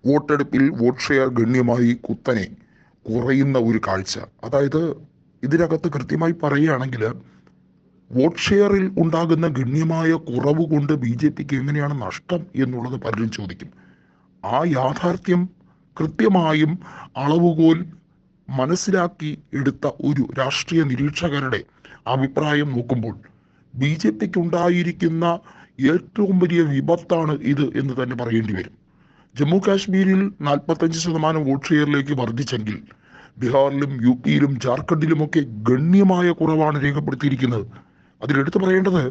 വോട്ടെടുപ്പിൽ vote share ഗണ്യമായി കുത്തനെ കുറയുന്ന ഒരു കാഴ്ച. അതായത് ഇതിനകത്ത് കൃത്യമായി പറയുകയാണെങ്കിൽ വോട്ട് ഷെയറിൽ ഉണ്ടാകുന്ന ഗണ്യമായ കുറവ് കൊണ്ട് ബി ജെ പിക്ക് എങ്ങനെയാണ് നഷ്ടം എന്നുള്ളത് പലരും ചോദിക്കും. ആ യാഥാർത്ഥ്യം കൃത്യമായും അളവുകോൽ മനസ്സിലാക്കി എടുത്ത ഒരു രാഷ്ട്രീയ നിരീക്ഷകരുടെ അഭിപ്രായം നോക്കുമ്പോൾ ബി ജെ പിക്ക് ഉണ്ടായിരിക്കുന്ന ഏറ്റവും വലിയ വിപത്താണ് ഇത് എന്ന് തന്നെ പറയേണ്ടി വരും. ജമ്മു കാശ്മീരിൽ 45% വോട്ട് ഷെയറിലേക്ക് വർദ്ധിച്ചെങ്കിൽ ബീഹാറിലും യു പിയിലും ജാർഖണ്ഡിലുമൊക്കെ ഗണ്യമായ കുറവാണ് രേഖപ്പെടുത്തിയിരിക്കുന്നത്. അതിലെടുത്തു പറയേണ്ടത്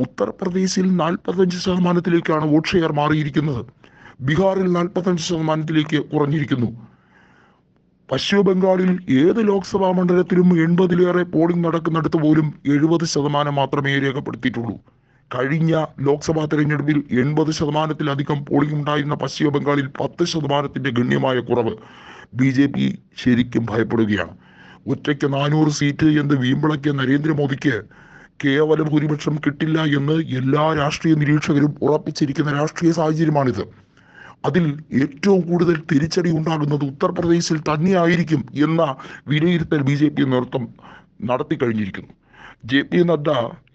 ഉത്തർപ്രദേശിൽ 45%-ലേക്കാണ് വോട്ട് ഷെയർ മാറിയിരിക്കുന്നത്. ബീഹാറിൽ 45%-ലേക്ക് കുറഞ്ഞിരിക്കുന്നു. പശ്ചിമ ബംഗാളിൽ ഏത് ലോക്സഭാ മണ്ഡലത്തിലും 80-ലേറെ പോളിംഗ് നടക്കുന്നിടത്ത് പോലും 70% മാത്രമേ രേഖപ്പെടുത്തിയിട്ടുള്ളൂ. കഴിഞ്ഞ ലോക്സഭാ തെരഞ്ഞെടുപ്പിൽ 80%-ലധികം പോളിംഗ് ഉണ്ടായിരുന്ന പശ്ചിമ ബംഗാളിൽ 10%-ന്റെ ഗണ്യമായ കുറവ്. ബി ജെ പി ശരിക്കും ഭയപ്പെടുകയാണ്. ഒറ്റയ്ക്ക് 400 സീറ്റ് എന്ന് വീമ്പിളക്കിയ നരേന്ദ്രമോദിക്ക് കേവല ഭൂരിപക്ഷം കിട്ടില്ല എന്ന് എല്ലാ രാഷ്ട്രീയ നിരീക്ഷകരും ഉറപ്പിച്ചിരിക്കുന്ന രാഷ്ട്രീയ സാഹചര്യമാണിത്. അതിൽ ഏറ്റവും കൂടുതൽ തിരിച്ചടി ഉണ്ടാകുന്നത് ഉത്തർപ്രദേശിൽ തന്നെയായിരിക്കും എന്ന വിലയിരുത്തൽ ബി ജെ പി നേതൃത്വം നടത്തി കഴിഞ്ഞിരിക്കുന്നു. ജെ പി നദ്ദ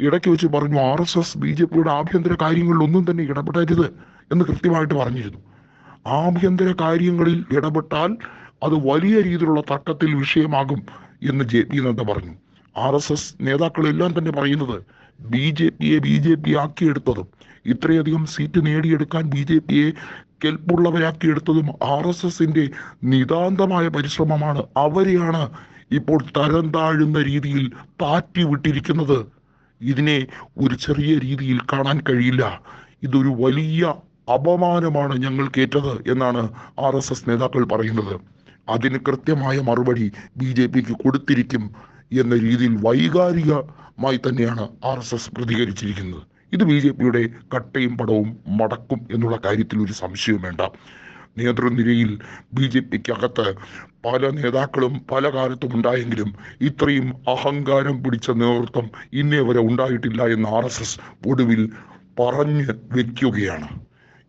ഇടയ്ക്ക് വെച്ച് പറഞ്ഞു, RSS ബി ജെ പിയുടെ ആഭ്യന്തര കാര്യങ്ങളിൽ ഒന്നും തന്നെ ഇടപെടരുത് എന്ന് കൃത്യമായിട്ട് പറഞ്ഞിരുന്നു. ആഭ്യന്തര കാര്യങ്ങളിൽ ഇടപെട്ടാൽ അത് വലിയ രീതിയിലുള്ള തർക്കത്തിൽ വിഷയമാകും എന്ന് ജെ പി നദ്ദ പറഞ്ഞു. RSS നേതാക്കളെല്ലാം തന്നെ പറയുന്നത് ബി ജെ പി ആക്കിയെടുത്തതും ഇത്രയധികം സീറ്റ് നേടിയെടുക്കാൻ ബി ജെ പിയെ കെൽപ്പുള്ളവരാക്കിയെടുത്തതും RSSന്റെ നിതാന്തമായ പരിശ്രമമാണ്. അവരെയാണ് ഇപ്പോൾ തരം താഴുന്ന രീതിയിൽ താറ്റി വിട്ടിരിക്കുന്നത്. ഇതിനെ ഒരു ചെറിയ രീതിയിൽ കാണാൻ കഴിയില്ല. ഇതൊരു വലിയ അപമാനമാണ് ഞങ്ങൾക്കേറ്റത് എന്നാണ് RSS നേതാക്കൾ പറയുന്നത്. അതിന് കൃത്യമായ മറുപടി ബി ജെ പിക്ക് കൊടുത്തിരിക്കും എന്ന രീതിയിൽ വൈകാരികമായി തന്നെയാണ് RSS പ്രതികരിച്ചിരിക്കുന്നത്. ഇത് ബി ജെ പിയുടെ കട്ടയും പടവും മടക്കും എന്നുള്ള കാര്യത്തിൽ ഒരു സംശയവും വേണ്ട. നേതൃനിരയിൽ ബി ജെ പിക്കകത്ത് പല നേതാക്കളും പല കാലത്തും ഉണ്ടായെങ്കിലും ഇത്രയും അഹങ്കാരം പിടിച്ച നേതൃത്വം ഇന്നേ വരെ ഉണ്ടായിട്ടില്ല എന്ന് RSS ഒടുവിൽ പറഞ്ഞു വെക്കുകയാണ്.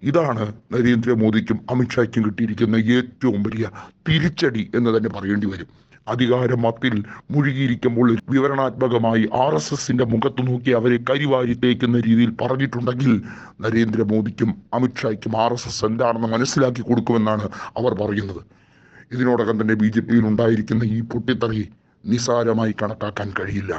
ഇതാണ് നരേന്ദ്രമോദിക്കും അമിത്ഷായ്ക്കും കിട്ടിയിരിക്കുന്ന ഏറ്റവും വലിയ തിരിച്ചടി എന്ന് തന്നെ പറയേണ്ടി വരും. അധികാരമത്തിൽ മുഴുകിയിരിക്കുമ്പോൾ വിവരണാത്മകമായി RSSന്റെ മുഖത്ത് നോക്കി അവരെ കരിവാരി തേക്കുന്ന രീതിയിൽ പറഞ്ഞിട്ടുണ്ടെങ്കിൽ നരേന്ദ്രമോദിക്കും അമിത്ഷായ്ക്കും RSS എന്താണെന്ന് മനസ്സിലാക്കി കൊടുക്കുമെന്നാണ് അവർ പറയുന്നത്. ഇതിനോടകം തന്നെ ബി ജെ പിയിൽ ഉണ്ടായിരിക്കുന്ന ഈ പൊട്ടിത്തെറി നിസാരമായി കണക്കാക്കാൻ കഴിയില്ല.